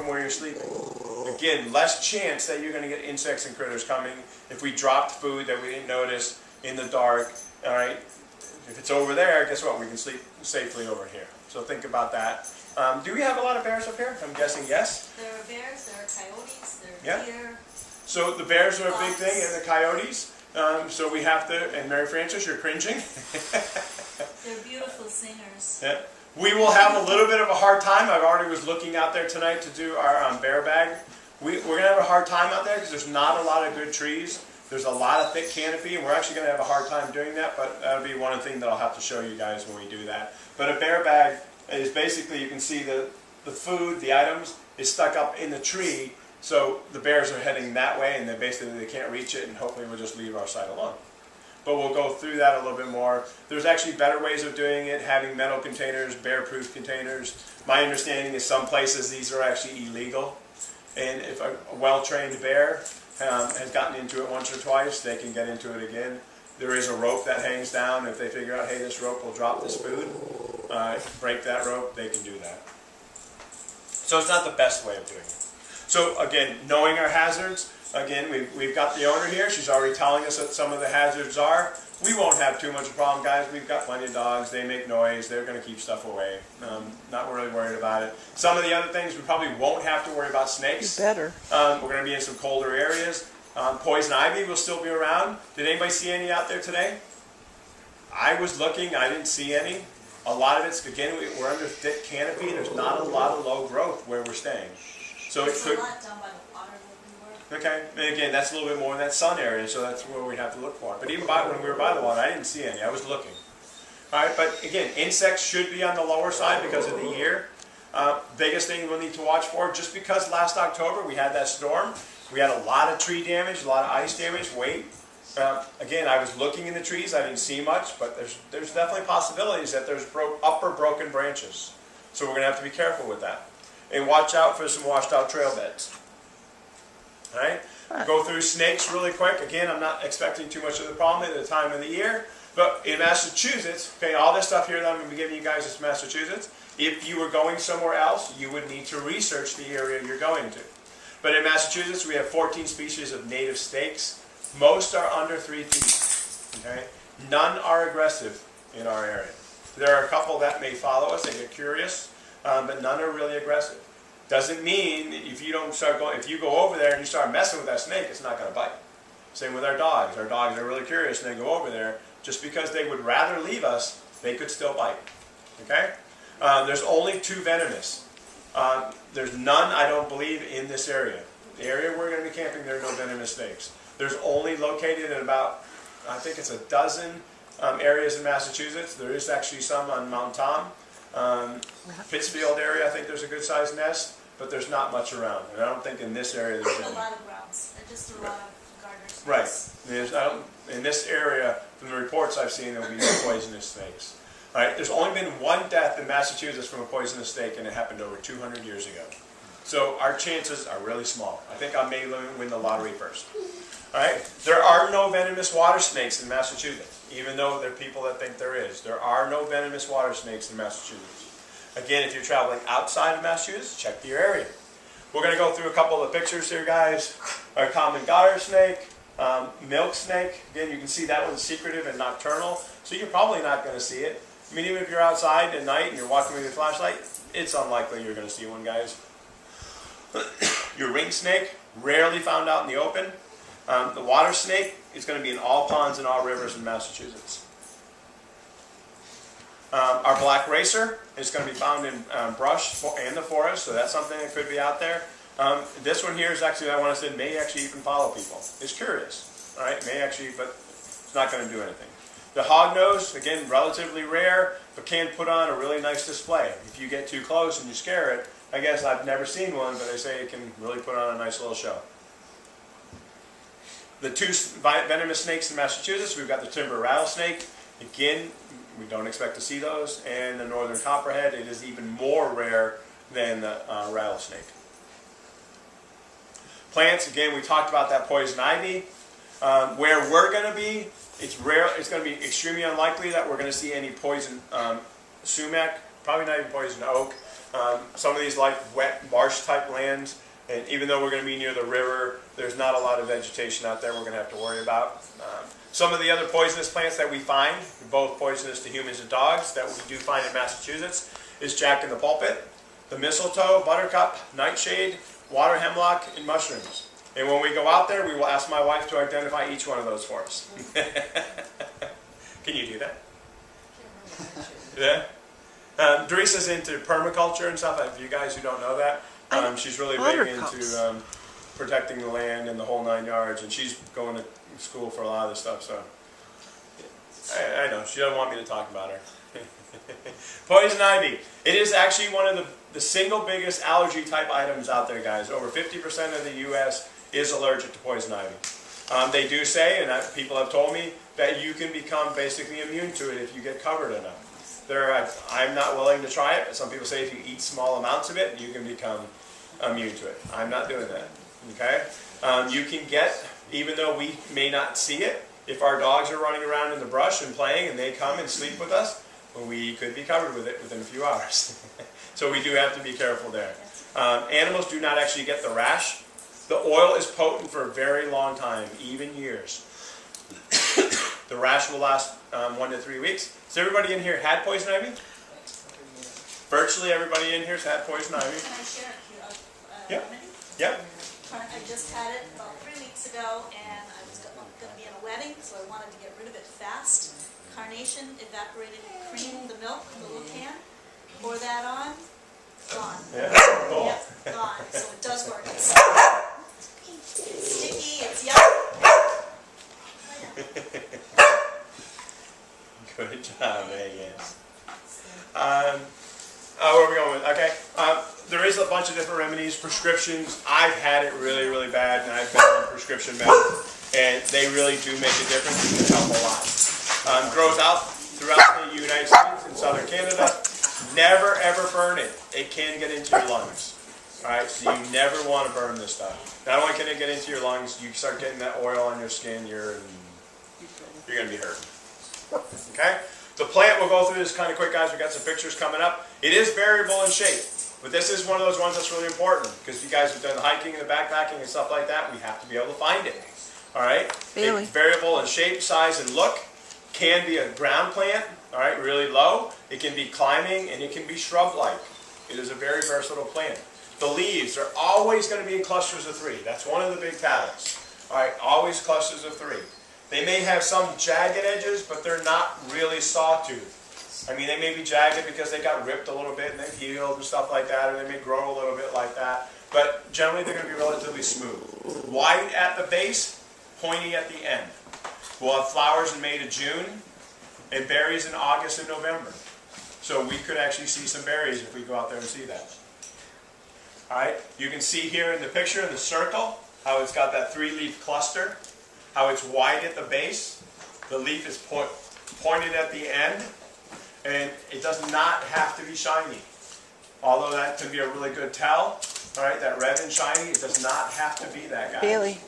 from where you're sleeping. Again, less chance that you're going to get insects and critters coming if we dropped food that we didn't notice in the dark. All right, if it's over there, guess what? We can sleep safely over here. So think about that. Do we have a lot of bears up here? I'm guessing yes. There are bears, there are coyotes, there are deer. So the bears are a big thing, and the coyotes. So we have to, and Mary Frances, you're cringing. They're beautiful singers. Yeah. We will have a little bit of a hard time. I already was looking out there tonight to do our bear bag. We're going to have a hard time out there because there's not a lot of good trees. There's a lot of thick canopy, and we're actually going to have a hard time doing that, but that'll be one thing that I'll have to show you guys when we do that. But a bear bag is basically, you can see the food, the items, is stuck up in the tree, so the bears are heading that way, and they can't reach it, and hopefully we'll just leave our side alone. But we'll go through that a little bit more. There's actually better ways of doing it, having metal containers, bear-proof containers. My understanding is some places these are actually illegal. And if a well-trained bear has gotten into it once or twice, they can get into it again. There is a rope that hangs down. If they figure out, hey, this rope will drop this food, break that rope, they can do that. So it's not the best way of doing it. So again, knowing our hazards. Again, we've got the owner here. She's already telling us what some of the hazards are. We won't have too much of a problem, guys. We've got plenty of dogs. They make noise. They're going to keep stuff away. Not really worried about it. Some of the other things, we probably won't have to worry about snakes. You better. We're going to be in some colder areas. Poison ivy will still be around. Did anybody see any out there today? I was looking. I didn't see any. A lot of it's, again, we're under thick canopy. There's not a lot of low growth where we're staying. So it could... There's a lot down by the water where we were. Okay, and again, that's a little bit more in that sun area, so that's where we'd have to look for it. But even when we were by the water, I didn't see any. I was looking. All right, but again, insects should be on the lower side because of the year. Biggest thing we'll need to watch for, just because last October we had that storm, we had a lot of tree damage, a lot of ice damage, weight. Again, I was looking in the trees, I didn't see much, but there's definitely possibilities that there's upper broken branches. So we're going to have to be careful with that. And watch out for some washed out trail beds. All right? Go through snakes really quick. Again, I'm not expecting too much of the problem at the time of the year. But in Massachusetts, okay, all this stuff here that I'm going to be giving you guys is Massachusetts. If you were going somewhere else, you would need to research the area you're going to. But in Massachusetts, we have 14 species of native snakes. Most are under 3 feet. Okay? None are aggressive in our area. There are a couple that may follow us. They get curious. But none are really aggressive. Doesn't mean if you don't start going, if you go over there and you start messing with that snake, it's not going to bite. Same with our dogs. Our dogs are really curious and they go over there. Just because they would rather leave us, they could still bite. Okay? There's only 2 venomous. There's none, I don't believe, in this area. The area we're going to be camping, there are no venomous snakes. There's only located in about, I think it's a dozen areas in Massachusetts. There is actually some on Mount Tom. Pittsfield area, I think there's a good sized nest, but there's not much around. And I don't think in this area there's any. A lot of grounds. Just a lot of gardeners. Right. In this area, from the reports I've seen, there will be no poisonous snakes. All right. There's only been 1 death in Massachusetts from a poisonous snake, and it happened over 200 years ago. So our chances are really small. I think I may win the lottery first. All right. There are no venomous water snakes in Massachusetts. Even though there are people that think there is. There are no venomous water snakes in Massachusetts. Again, if you're traveling outside of Massachusetts, check your area. We're going to go through a couple of pictures here, guys. Our common garter snake, milk snake. Again, you can see that one's secretive and nocturnal, so you're probably not going to see it. I mean, even if you're outside at night and you're walking with your flashlight, it's unlikely you're going to see one, guys. Your ring snake, rarely found out in the open. The water snake is going to be in all ponds and all rivers in Massachusetts. Our black racer is going to be found in brush and the forest, so that's something that could be out there. This one here is actually, I want to say, may actually even follow people. It's curious, all right? May actually, but it's not going to do anything. The hognose, again, relatively rare, but can put on a really nice display. If you get too close and you scare it, I guess I've never seen one, but they say it can really put on a nice little show. The 2 venomous snakes in Massachusetts, we've got the timber rattlesnake. Again, we don't expect to see those. And the northern copperhead, it is even more rare than the rattlesnake. Plants, again, we talked about that poison ivy. Where we're going to be, it's rare. It's going to be extremely unlikely that we're going to see any poison sumac, probably not even poison oak. Some of these like wet marsh type lands, and even though we're going to be near the river, there's not a lot of vegetation out there we're going to have to worry about. Some of the other poisonous plants that we find, both poisonous to humans and dogs, that we do find in Massachusetts, is jack in the pulpit, the mistletoe, buttercup, nightshade, water hemlock, and mushrooms. And when we go out there, we will ask my wife to identify each one of those for us. Can you do that? Yeah. Teresa's into permaculture and stuff. For you guys who don't know that, she's really big into protecting the land and the whole 9 yards. And she's going to school for a lot of this stuff. So I know she doesn't want me to talk about her. Poison ivy. It is actually one of the single biggest allergy type items out there, guys. Over 50% of the U.S. is allergic to poison ivy. They do say, and people have told me, that you can become basically immune to it if you get covered enough. I'm not willing to try it, but some people say if you eat small amounts of it, you can become immune to it. I'm not doing that. Okay? You can get, even though we may not see it, if our dogs are running around in the brush and playing and they come and sleep with us, we could be covered with it within a few hours. So we do have to be careful there. Animals do not actually get the rash. The oil is potent for a very long time, even years. The rash will last 1 to 3 weeks. Has everybody in here had poison ivy? Virtually everybody in here has had poison ivy. Can I share Yep. remedy? Yep. I just had it about 3 weeks ago, and I was going to be in a wedding, so I wanted to get rid of it fast. Carnation, evaporated cream, the milk, the little can. Pour that on, gone. Yeah. Cool. Yep, gone. So it does work. It's sticky, it's yummy. Good job, Megan. Where are we going with? Okay. There is a bunch of different remedies, prescriptions. I've had it really, really bad, and I've been on prescription medicine, and they really do make a difference. It can help a lot. Grows out throughout the United States and southern Canada. Never ever burn it. It can get into your lungs. Alright, so you never want to burn this stuff. Not only can it get into your lungs, you start getting that oil on your skin, you're going to be hurt. Okay? The plant, we'll go through this kind of quick, guys. We've got some pictures coming up. It is variable in shape, but this is one of those ones that's really important because you guys have done the hiking and the backpacking and stuff like that. We have to be able to find it. Alright? Really? It's variable in shape, size, and look. Can be a ground plant, alright, really low. It can be climbing, and it can be shrub-like. It is a very versatile plant. The leaves are always going to be in clusters of 3. That's one of the big patterns. Alright, always clusters of 3. They may have some jagged edges, but they're not really sawtooth. I mean, they may be jagged because they got ripped a little bit and they've healed and stuff like that, or they may grow a little bit like that. But generally, they're going to be relatively smooth. Wide at the base, pointy at the end. We'll have flowers in May to June, and berries in August and November. So we could actually see some berries if we go out there and see that. Alright, you can see here in the picture, in the circle, how it's got that 3-leaf cluster, how it's wide at the base, the leaf is pointed at the end, and it does not have to be shiny. Although that can be a really good tell, alright, that red and shiny, it does not have to be that, guys. Bailey.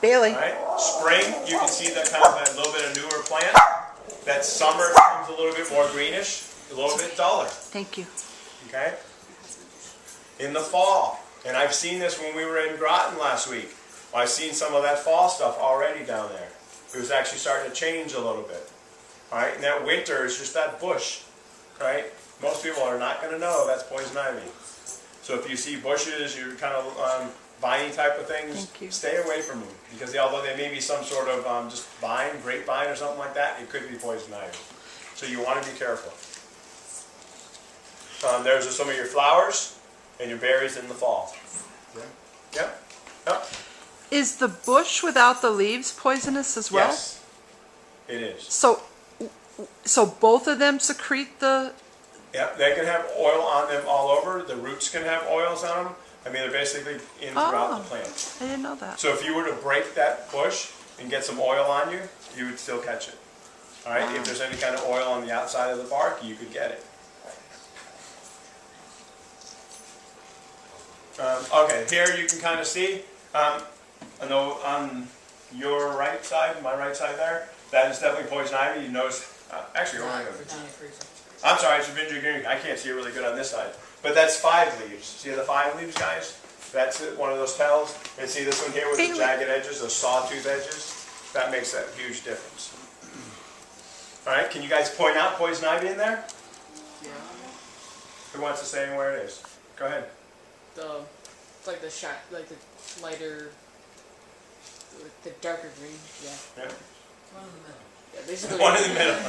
Bailey. Right? Spring, you can see that kind of a little bit of newer plant. That summer becomes a little bit more greenish, a little bit duller. Thank you. Okay? In the fall, and I've seen this when we were in Groton last week. I've seen some of that fall stuff already down there. It was actually starting to change a little bit. Alright, and that winter is just that bush. Right? Most people are not going to know that's poison ivy. So if you see bushes, you're kind of viney type of things, stay away from them. Because although they may be some sort of just vine, grapevine or something like that, it could be poison ivy. So you want to be careful. There's some of your flowers and your berries in the fall. Yep. Yep. Is the bush without the leaves poisonous as well? Yes, it is. So both of them secrete the... Yeah, they can have oil on them all over. The roots can have oils on them. I mean, they're basically in throughout the plant. I didn't know that. So if you were to break that bush and get some oil on you, you would still catch it. All right. If there's any kind of oil on the outside of the bark, you could get it. Okay, here you can kind of see. I know on your right side, my right side there, that is definitely poison ivy. You notice, actually, hold on. I'm sorry, it's Virginia green. I can't see it really good on this side. But that's 5 leaves. See the 5 leaves, guys? That's it, one of those petals. And see this one here with the jagged edges, those sawtooth edges? That makes that huge difference. All right, can you guys point out poison ivy in there? Yeah. Who wants to say where it is? Go ahead. It's like the like the lighter, the darker green. Yeah. Yeah. One in the middle. Yeah, basically. One in the middle.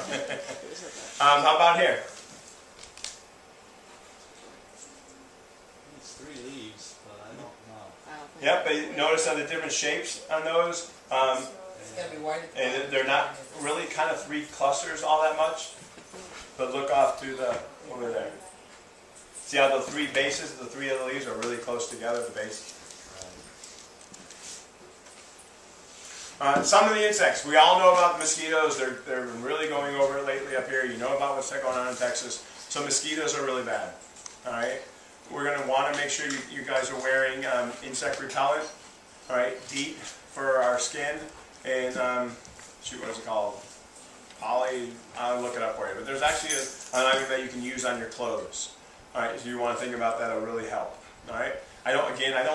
How about here? It's 3 leaves, but I don't know. Yep, but you notice on the different shapes on those, It's gotta be white. and they're not really kind of 3 clusters all that much. But look off to the over there. See how the 3 bases, the 3 of the leaves are really close together, the base. Some of the insects, we all know about the mosquitoes. They're really going over it lately up here. You know about what's going on in Texas. So mosquitoes are really bad. All right, we're going to want to make sure you guys are wearing insect repellent. All right, DEET for our skin, and shoot, what is it called? I'll look it up for you. But there's actually an item that you can use on your clothes. All right, so you want to think about that. It'll really help. All right, I don't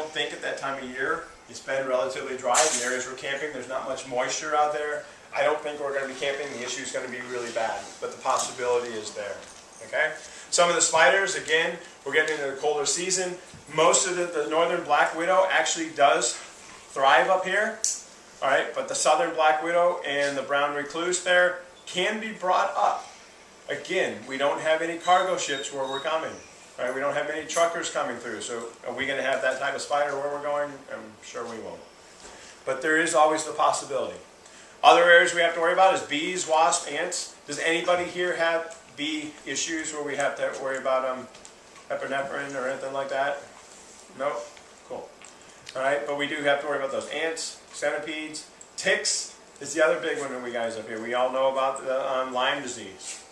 think at that time of year it's been relatively dry. The areas we're camping, there's not much moisture out there. I don't think we're going to be camping. The issue is going to be really bad, but the possibility is there. Okay. Some of the spiders, again, we're getting into the colder season. Most of the northern black widow actually does thrive up here. All right, but the southern black widow and the brown recluse there can be brought up. Again, we don't have any cargo ships where we're coming. Right? We don't have any truckers coming through. So are we going to have that type of spider where we're going? I'm sure we won't. But there is always the possibility. Other areas we have to worry about is bees, wasps, ants. Does anybody here have bee issues where we have to worry about epinephrine or anything like that? No? Cool. All right, but we do have to worry about those ants, centipedes. Ticks is the other big one that we guys up here. We all know about the Lyme disease.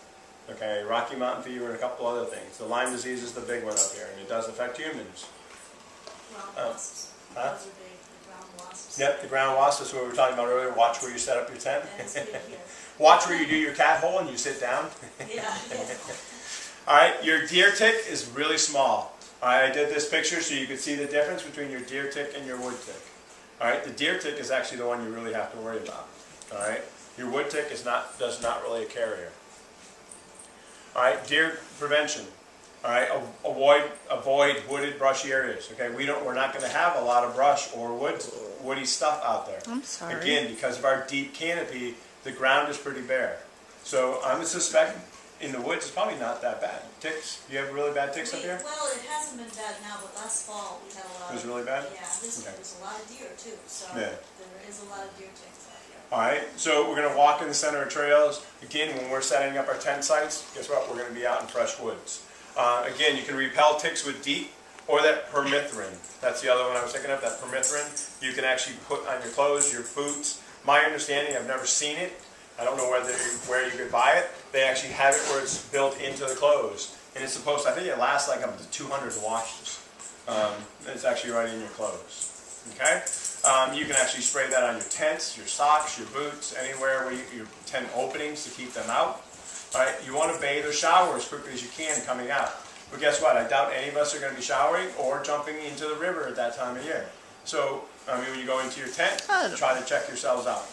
Okay, Rocky Mountain fever and a couple other things. The Lyme disease is the big one up here, and it does affect humans. Ground wasps. Huh? Those are big, the ground wasps. Yep, the ground wasp is what we were talking about earlier. Watch where you set up your tent. That's big here. Watch where you do your cat hole and you sit down. Yeah. All right, your deer tick is really small. All right, I did this picture so you could see the difference between your deer tick and your wood tick. All right, the deer tick is actually the one you really have to worry about. All right, your wood tick is not really a carrier. All right, deer prevention. All right, avoid wooded, brushy areas. Okay, we're not going to have a lot of brush or woody stuff out there. I'm sorry. Again, because of our deep canopy, the ground is pretty bare. So I'm suspecting in the woods it's probably not that bad. Ticks? You have really bad ticks up here? Well, it hasn't been bad now, but last fall we had a lot. It was really bad? Yeah, there's Okay. a lot of deer too, so Yeah. there is a lot of deer ticks out here. All right, so we're going to walk in the center of trails. Again, when we're setting up our tent sites, guess what? We're going to be out in fresh woods. Again, you can repel ticks with DEET or that permethrin. That's the other one I was thinking of, that permethrin. You can actually put on your clothes, your boots. My understanding, I've never seen it. I don't know where you could buy it. They actually have it where it's built into the clothes. And it's supposed to, I think it lasts like up to 200 washes. It's actually right in your clothes. Okay? You can actually spray that on your tents, your socks, your boots, anywhere where your tent openings to keep them out. All right, you want to bathe or shower as quickly as you can coming out. But guess what? I doubt any of us are going to be showering or jumping into the river at that time of year. So, I mean, when you go into your tent, try to check yourselves out.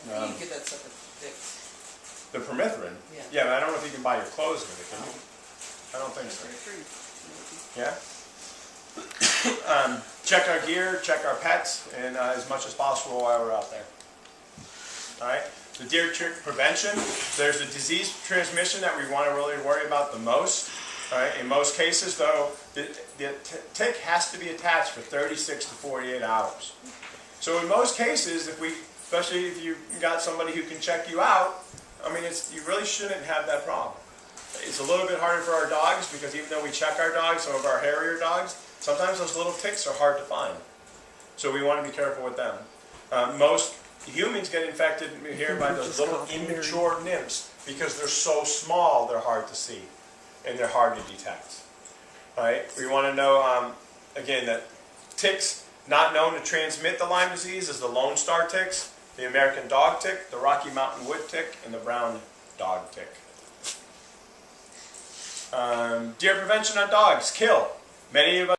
You can get that stuff at Dick's. The permethrin? Yeah. But I don't know if you can buy your clothes with it, can you? I don't think so. Yeah? Check our gear, check our pets, and as much as possible while we're out there. All right? The deer tick prevention, there's a disease transmission that we want to really worry about the most. All right? In most cases, though, the tick has to be attached for 36 to 48 hours. So in most cases, especially if you got somebody who can check you out, I mean, you really shouldn't have that problem. It's a little bit harder for our dogs because even though we check our dogs, some of our hairier dogs, sometimes those little ticks are hard to find. So we want to be careful with them. Most humans get infected here by those little immature nymphs because they're so small, they're hard to see and they're hard to detect. All right? We want to know, again, that ticks not known to transmit the Lyme disease is the Lone Star ticks, the American dog tick, the Rocky Mountain wood tick, and the brown dog tick. Deer prevention on dogs, kill. Many of us